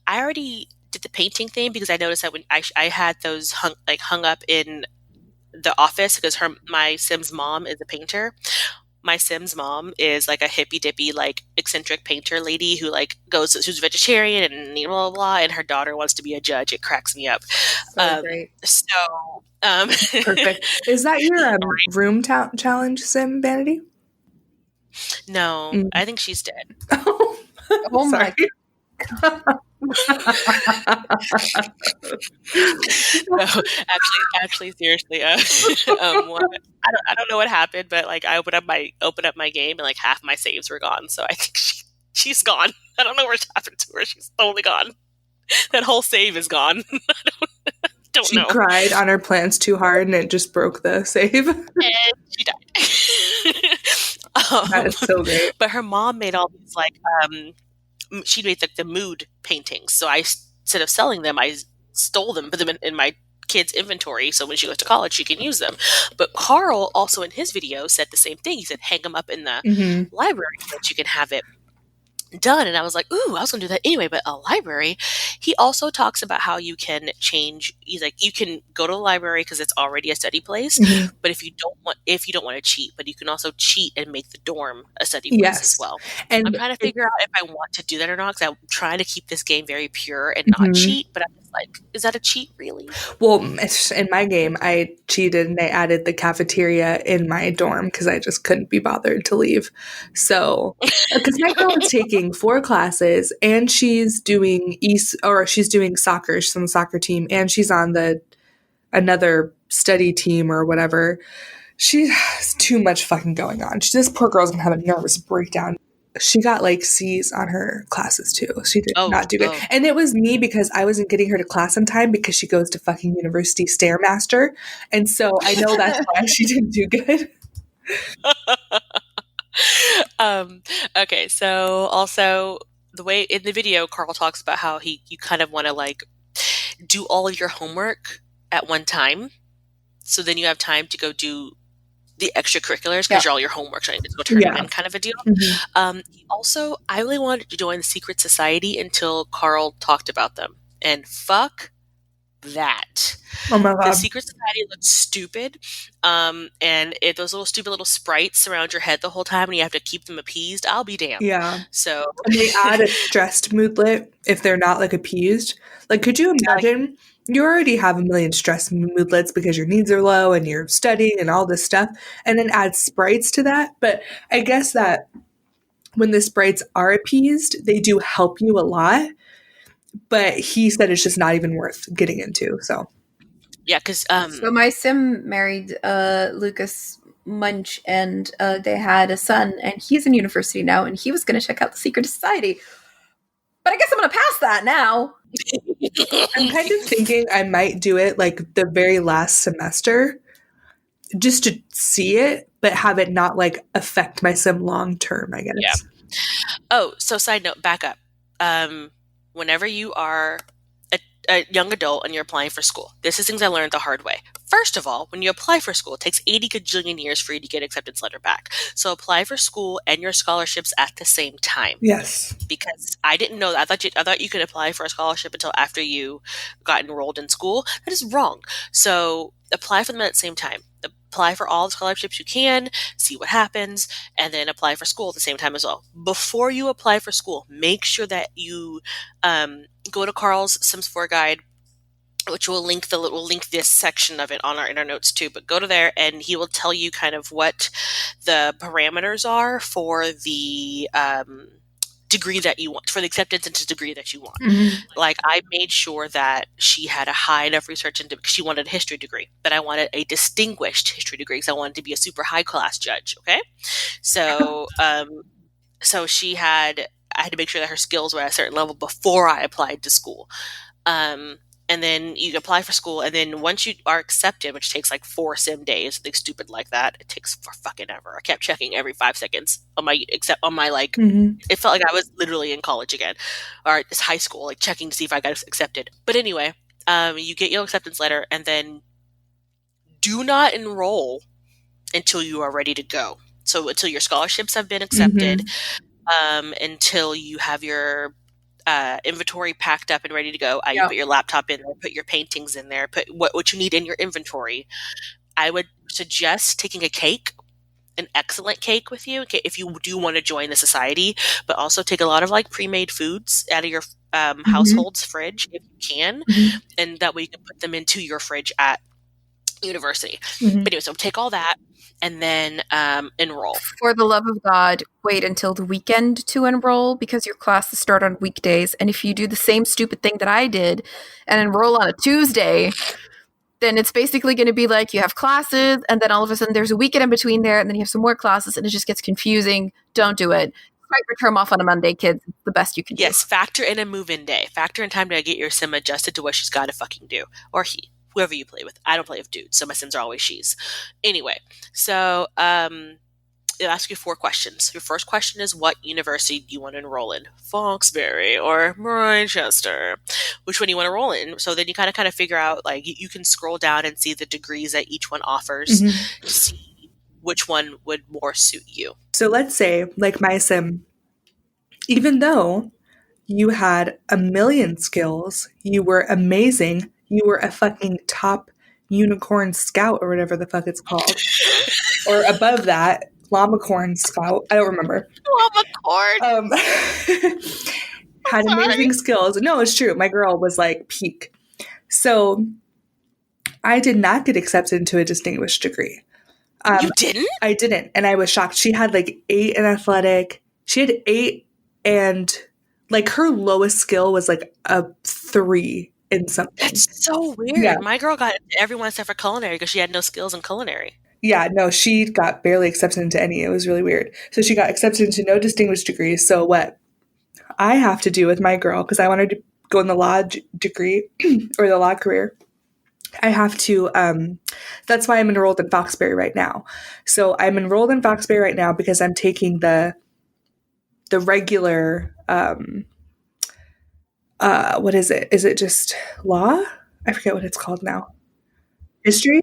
I already did the painting thing because I noticed that when I had those hung up in the office because my Sim's mom is a painter. my Sim's mom is like a hippy dippy, like eccentric painter lady who like who's vegetarian and blah, blah, blah, and her daughter wants to be a judge. It cracks me up. So great. Perfect. Is that your room challenge, Sim Vanity? No, I think she's dead. Oh my No, actually, seriously, I don't know what happened, but like I opened up my game and like half my saves were gone. So I think she's gone. I don't know what's happened to her. She's totally gone. That whole save is gone. Don't know. She cried on her plants too hard and it just broke the save. And she died. That is so great. But her mom made all these like she made like the mood paintings. So I, instead of selling them, I stole them, put them in my kid's inventory. So when she goes to college, she can use them. But Carl also in his video said the same thing. He said, hang them up in the library so that you can have it done. And I was like, ooh, I was gonna do that anyway, but a library. He also talks about how you can change. He's like, you can go to the library because it's already a study place, but if you don't want to cheat, but you can also cheat and make the dorm a study place as well. And I'm trying to figure out if I want to do that or not, because I'm trying to keep this game very pure and not cheat, but I'm just like, is that a cheat really? Well, in my game, I cheated and I added the cafeteria in my dorm because I just couldn't be bothered to leave. So, because my girl is taking 4 classes and she's doing she's doing soccer. She's on the soccer team and she's on another study team or whatever. She has too much fucking going on. This poor girl's gonna have a nervous breakdown. She got like C's on her classes too. She did not do good. And it was me because I wasn't getting her to class on time because she goes to fucking university Stairmaster. And so I know that's why she didn't do good. Okay, so also the way in the video Carl talks about how you kind of want to like do all of your homework at one time, so then you have time to go do the extracurriculars because all your homework's ready to go turn them in, kind of a deal. Also, I really wanted to join the secret society until Carl talked about them, and fuck that. Oh my God. The secret society looks stupid, and those little stupid little sprites surround your head the whole time, and you have to keep them appeased. I'll be damned. Yeah. So and they add a stressed moodlet if they're not like appeased. Like, could you imagine? You already have a million stress moodlets because your needs are low and you're studying and all this stuff, and then add sprites to that. But I guess that when the sprites are appeased, they do help you a lot. But he said it's just not even worth getting into. So yeah, because so my Sim married Lucas Munch, and they had a son, and he's in university now, and he was going to check out the secret society. But I guess I'm going to pass that now. I'm kind of thinking I might do it like the very last semester just to see it, but have it not like affect my Sim long term, I guess. Yeah. Oh, so side note, back up. Whenever you are a young adult and you're applying for school, this is things I learned the hard way. First of all, when you apply for school, it takes 80 gajillion years for you to get an acceptance letter back. So apply for school and your scholarships at the same time. Yes. Because I didn't know that. I thought you could apply for a scholarship until after you got enrolled in school. That is wrong. So apply for them at the same time. Apply for all the scholarships you can, see what happens, and then apply for school at the same time as well. Before you apply for school, make sure that you go to Carl's Sims 4 guide, which we'll link this section of it in our notes too. But go to there, and he will tell you kind of what the parameters are for the degree that you want, for the acceptance into degree that you want. Like, I made sure that she had a high enough research into, because she wanted a history degree, but I wanted a distinguished history degree because I wanted to be a super high class judge. Okay. So, so I had to make sure that her skills were at a certain level before I applied to school. And then you apply for school, and then once you are accepted, which takes like 4 sim days, something stupid like that, it takes for fucking ever. I kept checking every 5 seconds on my like, it felt like I was literally in college again, or it's high school, like checking to see if I got accepted. But anyway, you get your acceptance letter, and then do not enroll until you are ready to go. So until your scholarships have been accepted, until you have your inventory packed up and ready to go. You put your laptop in there, put your paintings in there, put what you need in your inventory. I would suggest taking a cake an excellent cake with you if you do want to join the society, but also take a lot of like pre-made foods out of your household's fridge if you can, and that way you can put them into your fridge at university. But anyway, so take all that and then enroll. For the love of God, wait until the weekend to enroll because your classes start on weekdays. And if you do the same stupid thing that I did and enroll on a Tuesday, then it's basically going to be like you have classes and then all of a sudden there's a weekend in between there and then you have some more classes and it just gets confusing. Don't do it. Write your term off on a Monday, kids. It's the best you can do. Yes, factor in a move-in day. Factor in time to get your sim adjusted to what she's got to fucking do. Or he. Whoever you play with. I don't play with dudes, so my sims are always she's. Anyway, so it'll ask you 4 questions. Your first question is, what university do you want to enroll in? Foxbury or Rochester? Which one do you want to enroll in? So then you kind of figure out, like, you can scroll down and see the degrees that each one offers to see which one would more suit you. So let's say, like my sim, even though you had a million skills, you were amazing, you were a fucking top unicorn scout or whatever the fuck it's called. Or above that, llamacorn scout. I don't remember. Llamacorn. Had amazing skills. No, it's true. My girl was like peak. So I did not get accepted into a distinguished degree. You didn't? I didn't. And I was shocked. She had like 8 in athletic. She had 8 and like her lowest skill was like a 3 in something. That's so weird. Yeah. My girl got everyone except for culinary because she had no skills in culinary. Yeah, no, she got barely accepted into any. It was really weird. So she got accepted into no distinguished degrees. So what I have to do with my girl, because I wanted to go in the law degree or the law career, I have to, that's why I'm enrolled in Foxbury right now. So I'm enrolled in Foxbury right now because I'm taking the regular, what is it? Is it just law? I forget what it's called now. History?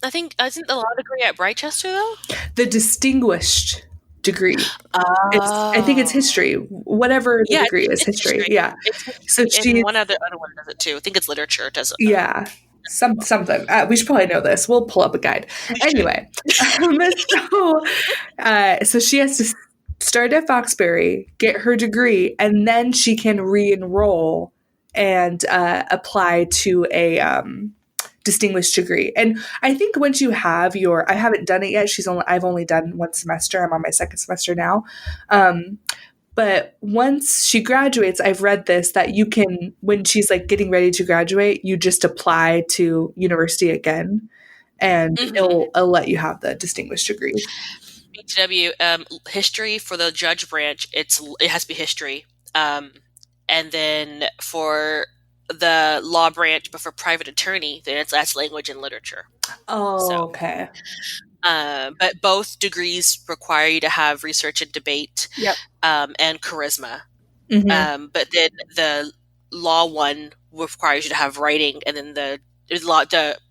I think, isn't the law degree at Brightchester though? The distinguished degree. I think it's history. Whatever the degree is, history. Yeah. So she. One other one does it too. I think it's literature. Does it? Yeah. Something. We should probably know this. We'll pull up a guide. Anyway, so she has to start at Foxbury, get her degree, and then she can re-enroll and apply to a distinguished degree. And I think once you have I haven't done it yet. I've only done 1 semester. I'm on my 2nd semester now. But once she graduates, I've read this, that you can, when she's like getting ready to graduate, you just apply to university again and it'll let you have the distinguished degree. BTW, history for the judge branch, it has to be history. And then for the law branch, but for private attorney, then that's language and literature. Oh, so, okay. But both degrees require you to have research and debate, and charisma. But then the law one requires you to have writing, and then the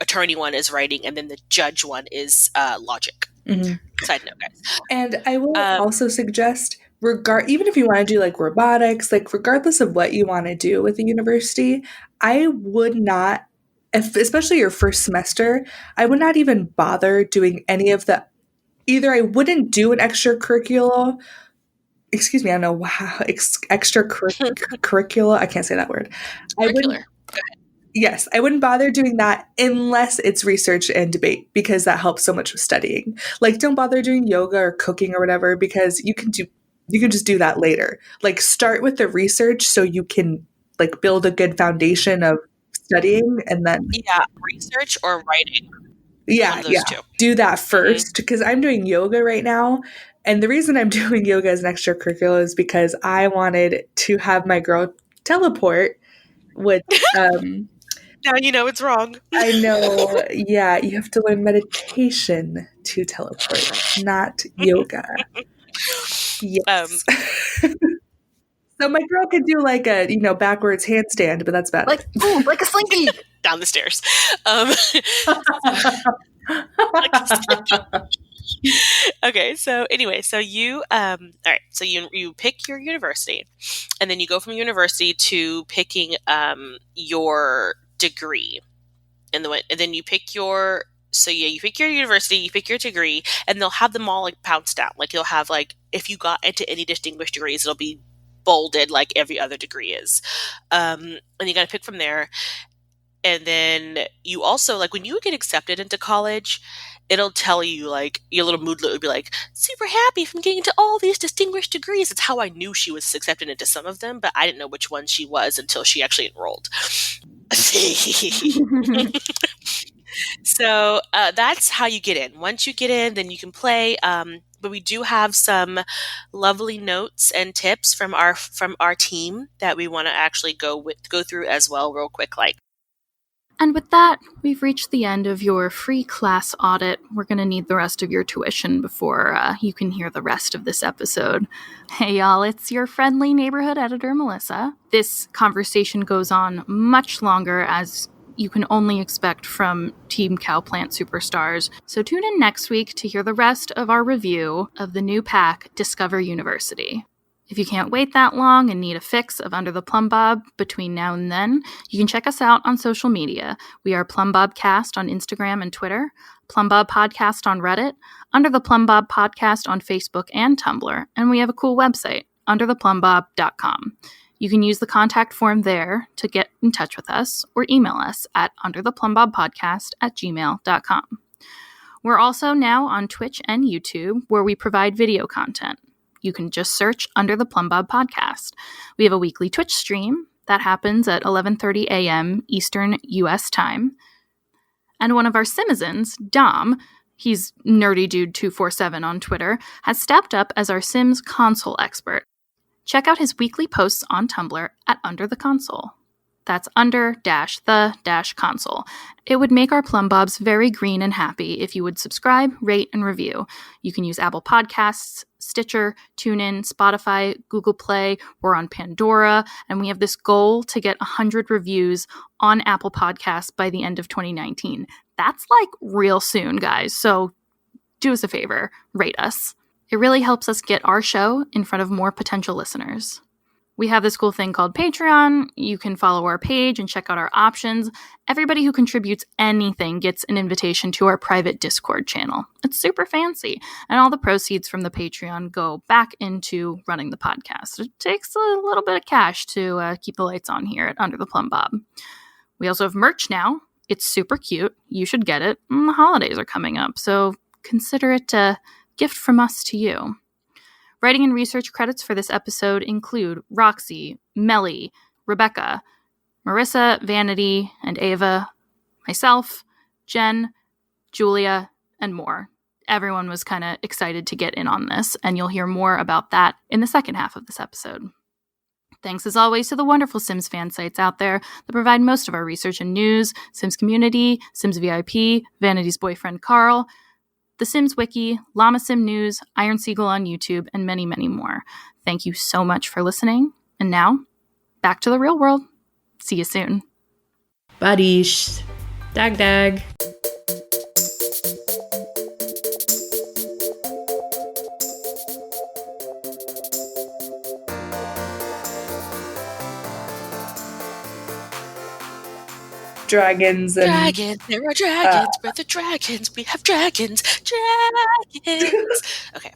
attorney one is writing, and then the judge one is logic. Side note, guys. And I will also suggest, even if you want to do like robotics, like regardless of what you want to do with the university, I would not, especially your first semester, I would not even bother doing any of the, either I wouldn't do an extracurricular, excuse me, I don't know, extracurricular, I can't say that word. Yes, I wouldn't bother doing that unless it's research and debate, because that helps so much with studying. Like, don't bother doing yoga or cooking or whatever, because you can just do that later. Like, start with the research so you can like build a good foundation of studying, and then research or writing. Do that first, because I'm doing yoga right now, and the reason I'm doing yoga as an extracurricular is because I wanted to have my girl teleport, which now you know it's wrong. I know. Yeah, you have to learn meditation to teleport, not yoga. Yes. So my girl could do like a, backwards handstand, but that's about it. Like a slinky down the stairs. Okay, so anyway, so you all right, so you pick your university, and then you go from university to picking your degree, and then you pick your So yeah, you pick your university, you pick your degree, and they'll have them all like pounced out. Like you'll have like if you got into any distinguished degrees, it'll be bolded like every other degree is. And you got to pick from there. And then you also like when you get accepted into college, it'll tell you like your little moodlet would be like super happy from getting into all these distinguished degrees. It's how I knew she was accepted into some of them, but I didn't know which one she was until she actually enrolled. So that's how you get in. Once you get in, then you can play. But we do have some lovely notes and tips from our team that we want to actually go through as well, real quick. And with that, we've reached the end of your free class audit. We're going to need the rest of your tuition before you can hear the rest of this episode. Hey y'all, it's your friendly neighborhood editor, Melissa. This conversation goes on much longer, as you can only expect from Team Cowplant Superstars. So tune in next week to hear the rest of our review of the new pack, Discover University. If you can't wait that long and need a fix of Under the Plumbob between now and then, you can check us out on social media. We are Plumbobcast on Instagram and Twitter, Plumbob Podcast on Reddit, Under the Plumbob Podcast on Facebook and Tumblr, and we have a cool website, undertheplumbob.com. You can use the contact form there to get in touch with us or email us at undertheplumbobpodcast@gmail.com. We're also now on Twitch and YouTube, where we provide video content. You can just search Under the Plumbob Podcast. We have a weekly Twitch stream that happens at 11:30 a.m. Eastern U.S. time. And one of our Simizens, Dom, he's Nerdy Dude 247 on Twitter, has stepped up as our Sims console expert. Check out his weekly posts on Tumblr at Under the Console. That's under-the-console. It would make our Plumbobs very green and happy if you would subscribe, rate, and review. You can use Apple Podcasts, Stitcher, TuneIn, Spotify, Google Play. We're on Pandora, and we have this goal to get 100 reviews on Apple Podcasts by the end of 2019. That's like real soon, guys. So do us a favor, rate us. It really helps us get our show in front of more potential listeners. We have this cool thing called Patreon. You can follow our page and check out our options. Everybody who contributes anything gets an invitation to our private Discord channel. It's super fancy, and all the proceeds from the Patreon go back into running the podcast. It takes a little bit of cash to keep the lights on here at Under the Plumbob. We also have merch now. It's super cute. You should get it. And the holidays are coming up, so consider it a gift from us to you. Writing and research credits for this episode include Roxy, Melly, Rebecca, Marissa, Vanity, and Ava, myself, Jen, Julia, and more. Everyone was kind of excited to get in on this, and you'll hear more about that in the second half of this episode. Thanks as always to the wonderful Sims fan sites out there that provide most of our research and news: Sims Community, Sims VIP, Vanity's Boyfriend Carl, The Sims Wiki, Llama Sim News, Iron Seagull on YouTube, and many, many more. Thank you so much for listening. And now, back to the real world. See you soon. Badish. Dag dag. Dragons. There are dragons, we're the dragons, we have dragons. Okay.